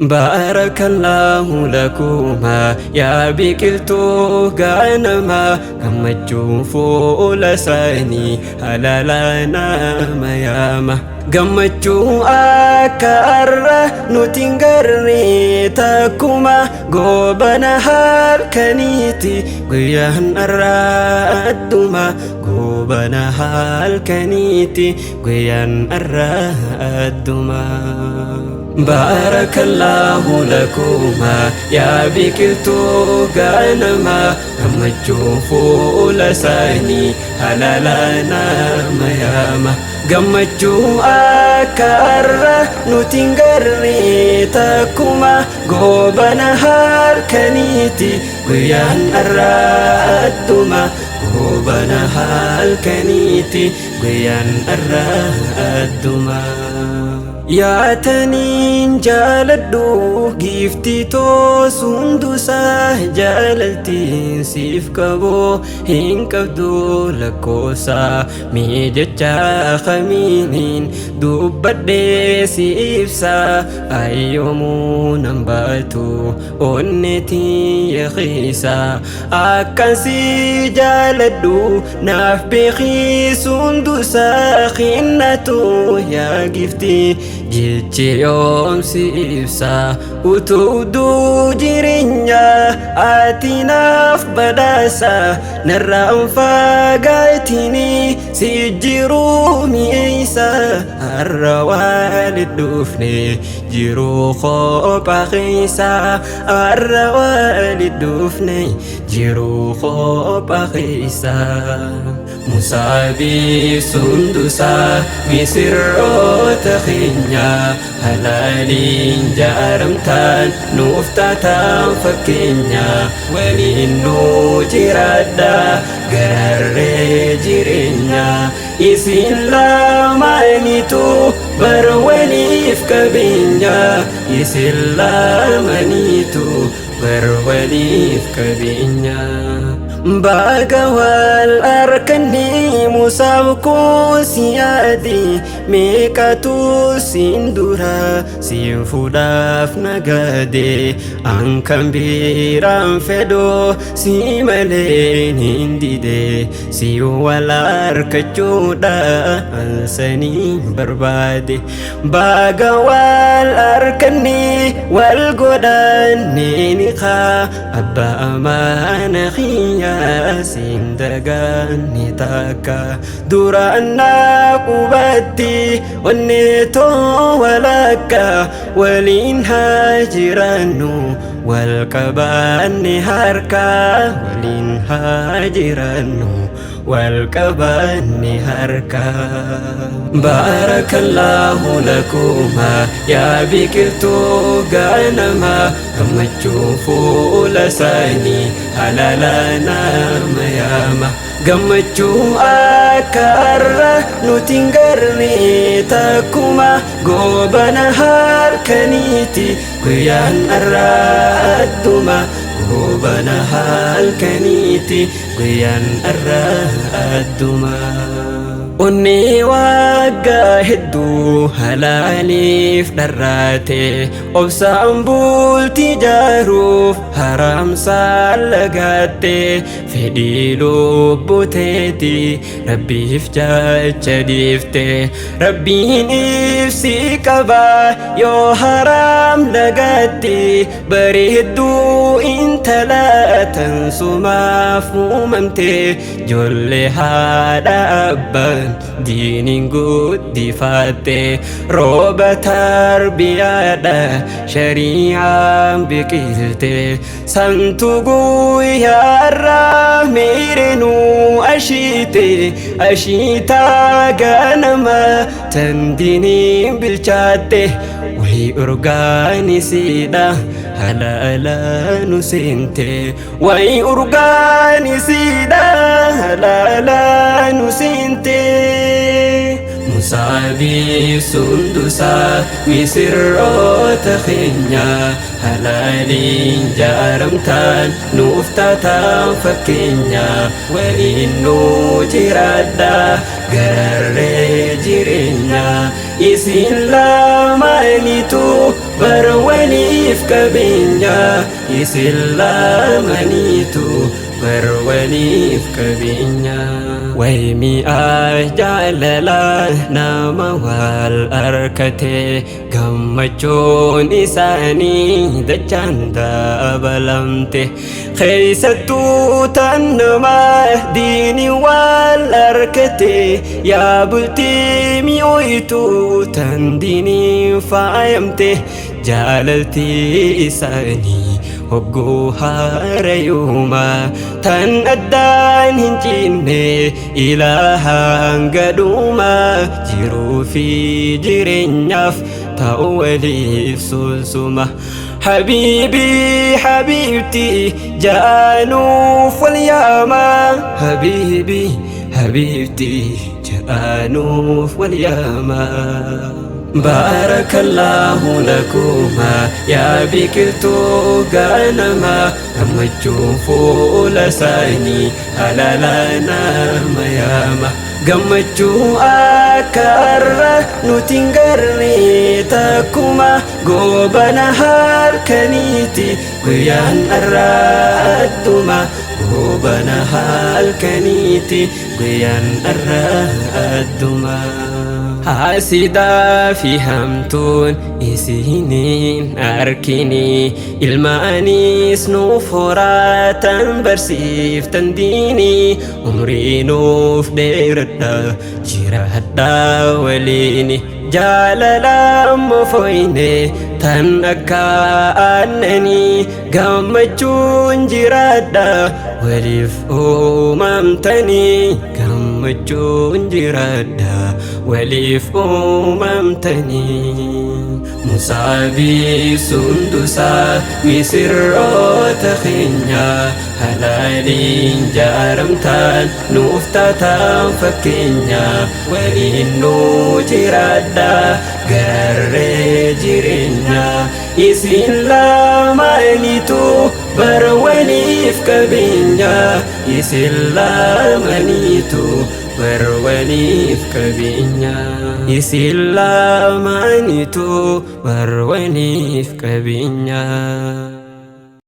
بارك الله لكما يا بكلتو غانما كما تشوفوا لساني هلالانا مياما gammachuu akka arra nuti hin garre takkuma goobana halkaniiti guyyaan arraa adduma goobana halkaniiti guyyaan arraa adduma بارك الله لكما يا بكلتو غانما كما تشوفوا لساني هلالانا مياما gammachuu akka arra nuti hin garre takkuma goobana halkaniiti guyyaan arraa adduma goobana halkaniiti guyyaan arraa adduma yaataniin jaaladhu giiftii toosundusaa jaalaltiin siif qaboo hin qabdu lakkoosaa mee jechaa kamiiniin dubbadhee si ibsaa ayyoomuu nan baatu onneetiin yaqiisaa akkan si jaaladhu naaf beekii sundusaa xinnatu yaa giiftii jechi yoomsi ibsa utuuduu jireenya ati naaf badhaasa narraan fagaatini si jiruu mi'eessa har'a walitti dhufne jiruu kophaa keessa har'a walitti dhufne jiruu kophaa keessa musaabii sundusaa misirroota keenya halaaliin jaaramtaan nuuf taataan fakkeenya waliin nuu jiraadha gararree jireenya isin lamaanitu bar waliif qabeenya isin lamaanitu bar waliif qabeenya baga wal arkanii musaabkoo si yaadi meeqatu siin dura siin fuudhaaf nagade ankan biraan fedhoo si malee hin dide si wal arkachuudha ansanii barbaade baga wal arkanii wal godhannee niqaa abbaa amaana khiyyaa sin dagaanni takka duraannaa qubatti onneetoo walakka waliin haa jiraannu wal qabanne harka waliin haa jiraannu wal qabanne harka بارك الله لكما يا بكلتو غانما كما تشوفوا لساني هلالانا مياما gammachuu akka arra nuti hin garre takkuma goobana halkaniiti guyyaan arraa adduma goobana halkaniiti guyyaan arraa adduma onnee waggaa hedduu halaaliif dharraate obsaan bultii jaaruuf haraamsaa lagaatte fedhii lubbuteeti rabbiif jecha dhiifte rabbiin ibsi qabaa yoo haraam lagaatti bareedduu intala tan sumaaf uumamte ijoollee haadha abbaan diiniin guddifatte rooba tarbiyaadha shari'aan biqilte santu guyyaarraa miirinuu ashiitaa ganama tan diiniin bilchaatte wayii urgaanisiidha halaala nu seente wayii urgaanisiidha halaala nu seente musaabii sundusaa misirroota keenya halaaliin jaaramtaan nuuf taataan fakkeenya waliin nuu jiraadha gararree jireenya isin lamaanitu bar walii waliif qabeenya islaamaniitu bar waliif qabeenya. Waymi'aa jaalala nama wal arkate gammachuun isaanii dachaan dabalamte keessattuu tan nama diini wal arkate yaa bultii mi'ooytu tan diini faayamte jaalaltii isaanii hogguu harayuma tan addaan hin cinne ilaahaan gadhuma jiruu fi jireenyaaf ta'u waliif sunsuma. Habibi habibti jaanuuf wal yaama habibi habibti jaanuuf wal yaama. Barakallahu lakuma yaa biqiltuu ganama gammachuun fuula isaanii halaala nama yaama. Gammachuu akka har'a nuti hin garre takkuma goobana halkaniiti guyyaan har'aa adduma goobana halkaniiti guyyaan har'aa adduma. Haasidaa fi hamtuun isiniin arkini ilmaanis nuuf horatan barsiiftan diini umrii nuuf dheeradha jiraadha waliini jaalala mofoyne tan akka aannanii gammachuun jiraadha waliif uumamtanii gammachuun jiraadha waliif uumamtanii. Musaabii sundusaa misirroota keenya halaaliin jaaramtaan nuuf taataan fakkeenya waliin nu jiraadha gararree jireenya isin lamaanitu bar waliif qabeenya isin lamaanitu bar waliif qabeenya isin lamaanitu bar waliif qabeenya.